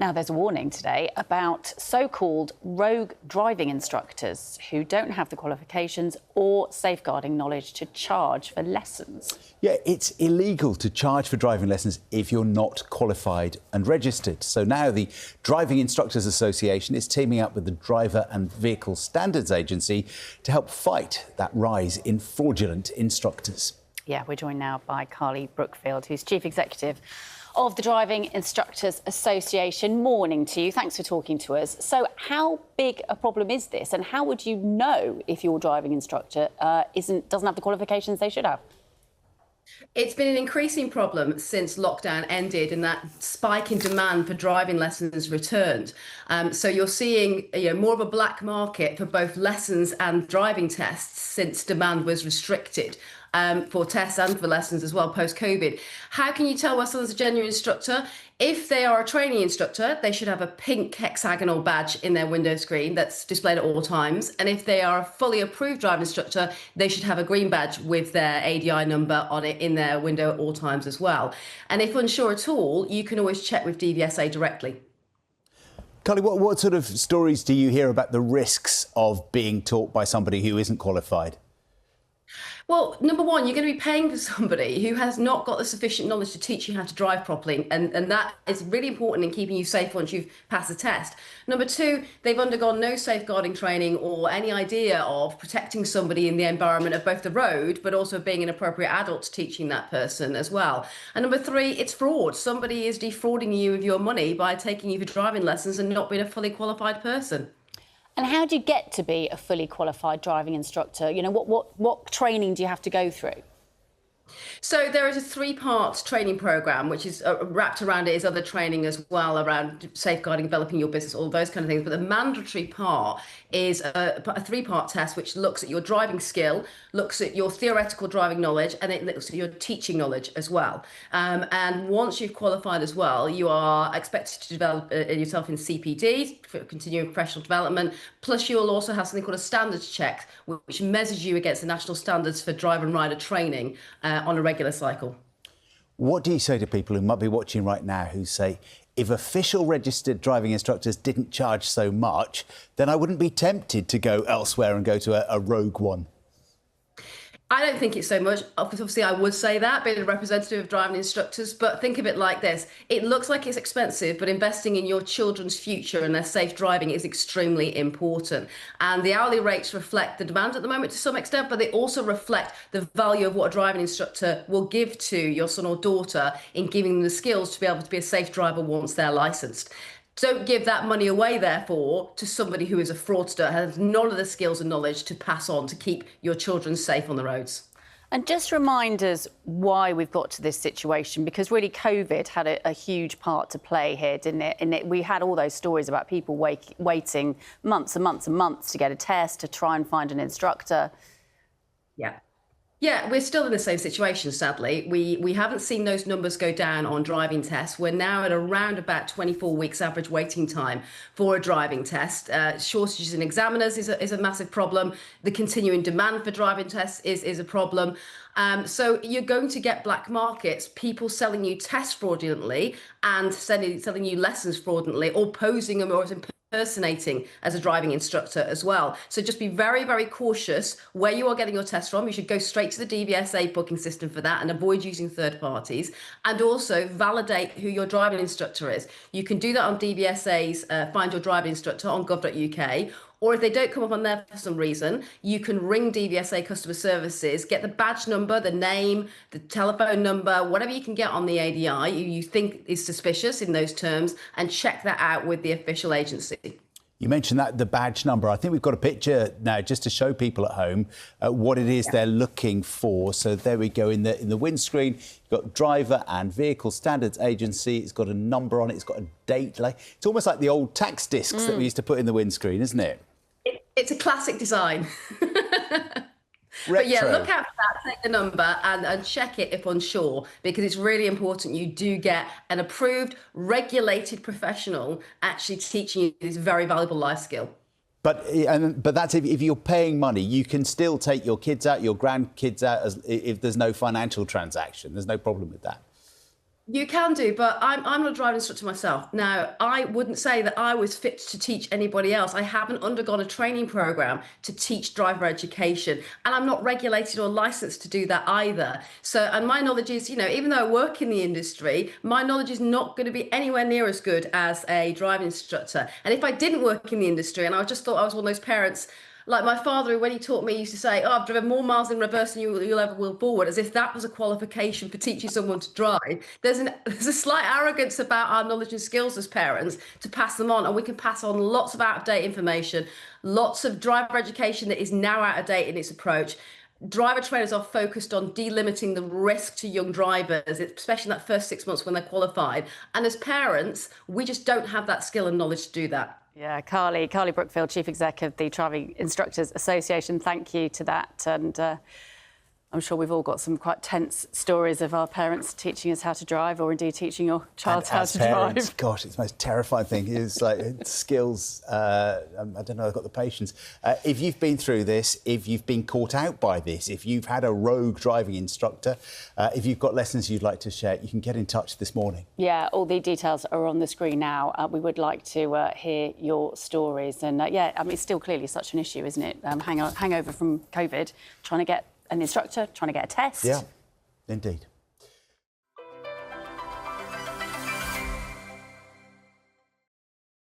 Now, there's a warning today about so-called rogue driving instructors who don't have the qualifications or safeguarding knowledge to charge for lessons. Yeah, it's illegal to charge for driving lessons if you're not qualified and registered. So now the Driving Instructors Association is teaming up with the Driver and Vehicle Standards Agency to help fight that rise in fraudulent instructors. Yeah, we're joined now by Carly Brookfield, who's Chief Executive of the Driving Instructors Association. Morning to you. Thanks for talking to us. So how big a problem is this, and how would you know if your driving instructor doesn't have the qualifications they should have? It's been an increasing problem since lockdown ended and that spike in demand for driving lessons returned. So you're seeing more of a black market for both lessons and driving tests since demand was restricted. For tests and for lessons as well post-COVID. How can you tell whether someone's a genuine instructor? If they are a training instructor, they should have a pink hexagonal badge in their window screen that's displayed at all times. And if they are a fully approved driving instructor, they should have a green badge with their ADI number on it in their window at all times as well. And if unsure at all, you can always check with DVSA directly. Carly, what sort of stories do you hear about the risks of being taught by somebody who isn't qualified? Well, number one, you're going to be paying for somebody who has not got the sufficient knowledge to teach you how to drive properly. And that is really important in keeping you safe once you've passed the test. Number two, they've undergone no safeguarding training or any idea of protecting somebody in the environment of both the road, but also being an appropriate adult teaching that person as well. And number three, it's fraud. Somebody is defrauding you of your money by taking you for driving lessons and not being a fully qualified person. And how do you get to be a fully qualified driving instructor? You know, what training do you have to go through? So there is a three-part training program, which is wrapped around it is other training as well around safeguarding, developing your business, all those kind of things. But the mandatory part is a three-part test, which looks at your driving skill, looks at your theoretical driving knowledge, and it looks at your teaching knowledge as well. And once you've qualified as well, you are expected to develop yourself in CPD, for continuing professional development. Plus, you'll also have something called a standards check, which measures you against the national standards for driver and rider training on a regular cycle. What do you say to people who might be watching right now who say, if official registered driving instructors didn't charge so much, then I wouldn't be tempted to go elsewhere and go to a rogue one? I don't think it's so much. Obviously, I would say that, being a representative of driving instructors, but think of it like this. It looks like it's expensive, but investing in your children's future and their safe driving is extremely important. And the hourly rates reflect the demand at the moment to some extent, but they also reflect the value of what a driving instructor will give to your son or daughter in giving them the skills to be able to be a safe driver once they're licensed. Don't give that money away, therefore, to somebody who is a fraudster, has none of the skills and knowledge to pass on to keep your children safe on the roads. And just remind us why we've got to this situation, because really COVID had a huge part to play here, didn't it? And we had all those stories about people waiting months and months and months to get a test, to try and find an instructor. Yeah, we're still in the same situation, sadly. We haven't seen those numbers go down on driving tests. We're now at around about 24 weeks average waiting time for a driving test. Shortages in examiners is a massive problem. The continuing demand for driving tests is a problem. So you're going to get black markets, people selling you tests fraudulently and selling you lessons fraudulently, or posing them or impersonating as a driving instructor as well. So just be very, very cautious where you are getting your test from. You should go straight to the DVSA booking system for that and avoid using third parties. And also validate who your driving instructor is. You can do that on DVSA's Find Your Driving Instructor on gov.uk. Or if they don't come up on there for some reason, you can ring DVSA customer services, get the badge number, the name, the telephone number, whatever you can get on the ADI you think is suspicious in those terms, and check that out with the official agency. You mentioned that, the badge number. I think we've got a picture now just to show people at home what it is they're looking for. So there we go, in the windscreen, you've got Driver and Vehicle Standards Agency. It's got a number on it. It's got a date. It's almost like the old tax discs that we used to put in the windscreen, isn't it? It's a classic design. Retro. But yeah, look out for that, take the number and check it if unsure, because it's really important you do get an approved, regulated professional actually teaching you this very valuable life skill. But that's if you're paying money, you can still take your kids out, your grandkids out, if there's no financial transaction. There's no problem with that. You can do, but I'm not a driving instructor myself. Now, I wouldn't say that I was fit to teach anybody else. I haven't undergone a training program to teach driver education, and I'm not regulated or licensed to do that either. So, and my knowledge is, even though I work in the industry, my knowledge is not going to be anywhere near as good as a driving instructor. And if I didn't work in the industry and I just thought I was one of those parents, like my father, when he taught me, he used to say, "Oh, I've driven more miles in reverse than you'll ever will forward," as if that was a qualification for teaching someone to drive. There's a slight arrogance about our knowledge and skills as parents to pass them on, and we can pass on lots of out-of-date information, lots of driver education that is now out of date in its approach. Driver trainers are focused on delimiting the risk to young drivers, especially in that first 6 months when they're qualified. And as parents, we just don't have that skill and knowledge to do that. Yeah, Carly Brookfield, Chief Exec of the Driving Instructors Association. Thank you to that. And I'm sure we've all got some quite tense stories of our parents teaching us how to drive, or indeed teaching your child how to drive. Gosh, it's the most terrifying thing. It's like skills. I don't know, I've got the patience. If you've been through this, if you've been caught out by this, if you've had a rogue driving instructor, if you've got lessons you'd like to share, you can get in touch this morning. Yeah, all the details are on the screen now. We would like to hear your stories. And yeah, I mean, it's still clearly such an issue, isn't it? Hangover from COVID, trying to get an instructor, trying to get a test. Yeah, indeed.